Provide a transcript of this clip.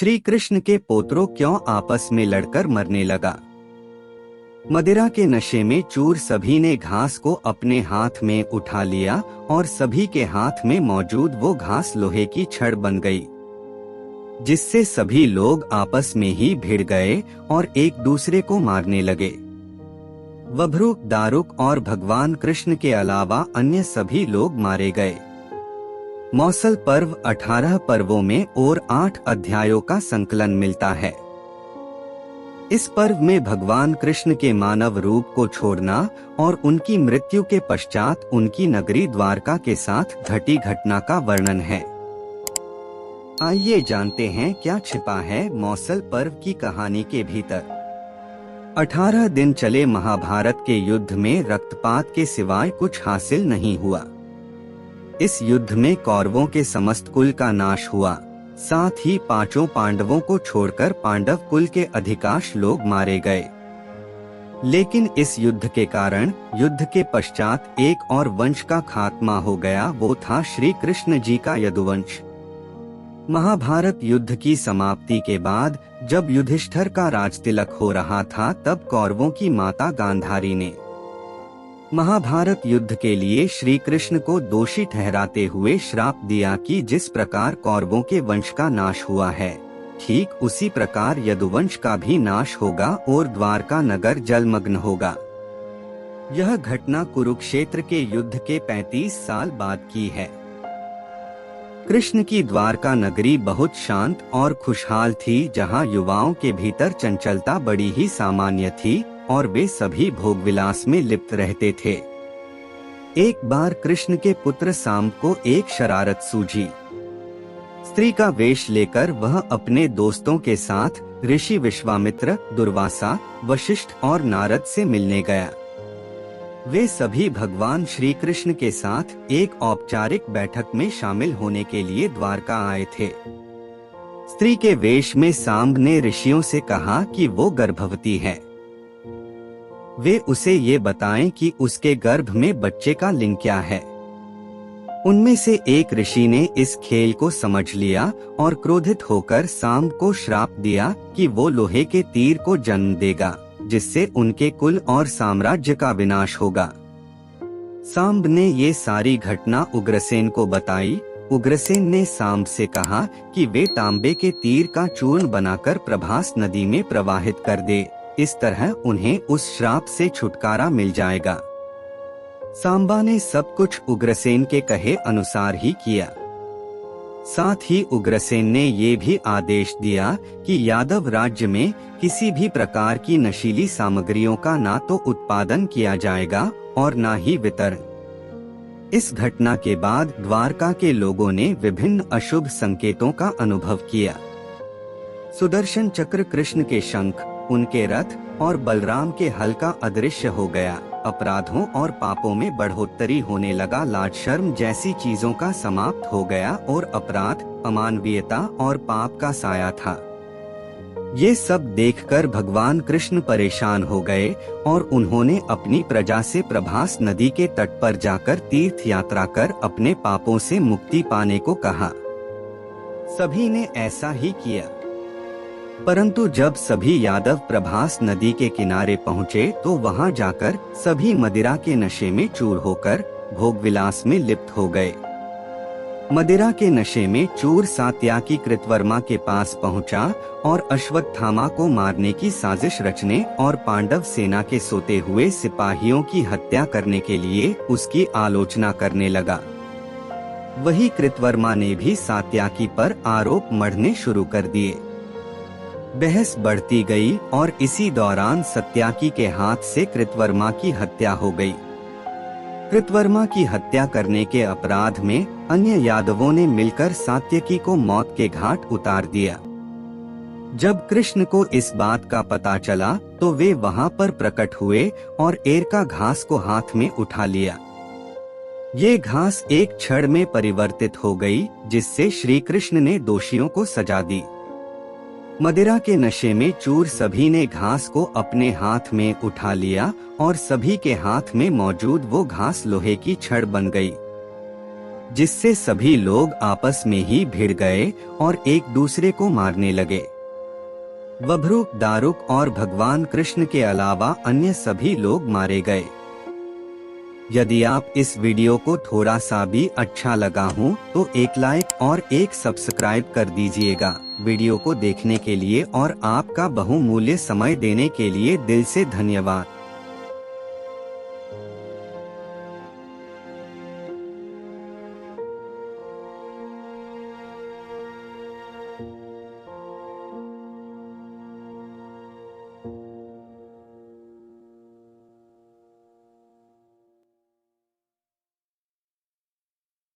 श्री कृष्ण के पोत्रों क्यों आपस में लड़कर मरने लगा। मदिरा के नशे में चूर सभी ने घास को अपने हाथ में उठा लिया और सभी के हाथ में मौजूद वो घास लोहे की छड़ बन गई, जिससे सभी लोग आपस में ही भिड़ गए और एक दूसरे को मारने लगे। वभ्रुक, दारुक और भगवान कृष्ण के अलावा अन्य सभी लोग मारे गए। मौसल पर्व 18 पर्वों में और 8 अध्यायों का संकलन मिलता है। इस पर्व में भगवान कृष्ण के मानव रूप को छोड़ना और उनकी मृत्यु के पश्चात उनकी नगरी द्वारका के साथ घटी घटना का वर्णन है। आइए जानते हैं क्या छिपा है मौसल पर्व की कहानी के भीतर। 18 दिन चले महाभारत के युद्ध में रक्तपात के सिवाय कुछ हासिल नहीं हुआ। इस युद्ध में कौरवों के समस्त कुल का नाश हुआ, साथ ही 5 पांडवों को छोड़कर पांडव कुल के अधिकांश लोग मारे गए। लेकिन इस युद्ध के कारण युद्ध के पश्चात एक और वंश का खात्मा हो गया, वो था श्री कृष्ण जी का यदुवंश। महाभारत युद्ध की समाप्ति के बाद जब युधिष्ठिर का राजतिलक हो रहा था, तब कौरवों की माता गांधारी ने महाभारत युद्ध के लिए श्री कृष्ण को दोषी ठहराते हुए श्राप दिया कि जिस प्रकार कौरवों के वंश का नाश हुआ है, ठीक उसी प्रकार यदुवंश का भी नाश होगा और द्वारका नगर जलमग्न होगा। यह घटना कुरुक्षेत्र के युद्ध के 35 साल बाद की है। कृष्ण की द्वारका नगरी बहुत शांत और खुशहाल थी, जहां युवाओं के भीतर चंचलता बड़ी ही सामान्य थी और वे सभी भोगविलास में लिप्त रहते थे। एक बार कृष्ण के पुत्र सांब को एक शरारत सूझी। स्त्री का वेश लेकर वह अपने दोस्तों के साथ ऋषि विश्वामित्र, दुर्वासा, वशिष्ठ और नारद से मिलने गया। वे सभी भगवान श्री कृष्ण के साथ एक औपचारिक बैठक में शामिल होने के लिए द्वारका आए थे। स्त्री के वेश में सांब ने ऋषियों से कहा कि वो गर्भवती है। वे उसे ये बताएं कि उसके गर्भ में बच्चे का लिंग क्या है। उनमें से एक ऋषि ने इस खेल को समझ लिया और क्रोधित होकर सांब को श्राप दिया कि वो लोहे के तीर को जन्म देगा, जिससे उनके कुल और साम्राज्य का विनाश होगा। सांब ने ये सारी घटना उग्रसेन को बताई। उग्रसेन ने सांब से कहा कि वे तांबे के तीर का चूर्ण बनाकर प्रभास नदी में प्रवाहित कर दे, इस तरह उन्हें उस श्राप से छुटकारा मिल जाएगा। सांबा ने सब कुछ उग्रसेन के कहे अनुसार ही किया। साथ ही उग्रसेन ने ये भी आदेश दिया कि यादव राज्य में किसी भी प्रकार की नशीली सामग्रियों का ना तो उत्पादन किया जाएगा और ना ही वितरण। इस घटना के बाद द्वारका के लोगों ने विभिन्न अशुभ संकेतों का अनुभव किया। सुदर्शन चक्र, कृष्ण के शंख, उनके रथ और बलराम के हल का अदृश्य हो गया। अपराधों और पापों में बढ़ोतरी होने लगा। लाज शर्म जैसी चीजों का समाप्त हो गया और अपराध, अमानवीयता और पाप का साया था। ये सब देखकर भगवान कृष्ण परेशान हो गए और उन्होंने अपनी प्रजा से प्रभास नदी के तट पर जाकर तीर्थ यात्रा कर अपने पापों से मुक्ति पाने को कहा। सभी ने ऐसा ही किया। परंतु जब सभी यादव प्रभास नदी के किनारे पहुँचे तो वहां जाकर सभी मदिरा के नशे में चूर होकर भोगविलास में लिप्त हो गए। मदिरा के नशे में चूर सात्याकी कृतवर्मा के पास पहुंचा और अश्वत्थामा को मारने की साजिश रचने और पांडव सेना के सोते हुए सिपाहियों की हत्या करने के लिए उसकी आलोचना करने लगा। वही कृतवर्मा ने भी सात्याकी पर आरोप मढ़ने शुरू कर दिए। बहस बढ़ती गई और इसी दौरान सत्याकी के हाथ से कृतवर्मा की हत्या हो गई। कृतवर्मा की हत्या करने के अपराध में अन्य यादवों ने मिलकर सात्यकी को मौत के घाट उतार दिया। जब कृष्ण को इस बात का पता चला तो वे वहां पर प्रकट हुए और एरका घास को हाथ में उठा लिया। ये घास एक क्षण में परिवर्तित हो गई, जिससे श्री कृष्ण ने दोषियों को सजा दी। मदिरा के नशे में चूर सभी ने घास को अपने हाथ में उठा लिया और सभी के हाथ में मौजूद वो घास लोहे की छड़ बन गई। जिससे सभी लोग आपस में ही भिड़ गए और एक दूसरे को मारने लगे। वभ्रुक, दारुक और भगवान कृष्ण के अलावा अन्य सभी लोग मारे गए। यदि आप इस वीडियो को थोड़ा सा भी अच्छा लगा हो तो एक लाइक और एक सब्सक्राइब कर दीजिएगा। वीडियो को देखने के लिए और आपका बहुमूल्य समय देने के लिए दिल से धन्यवाद।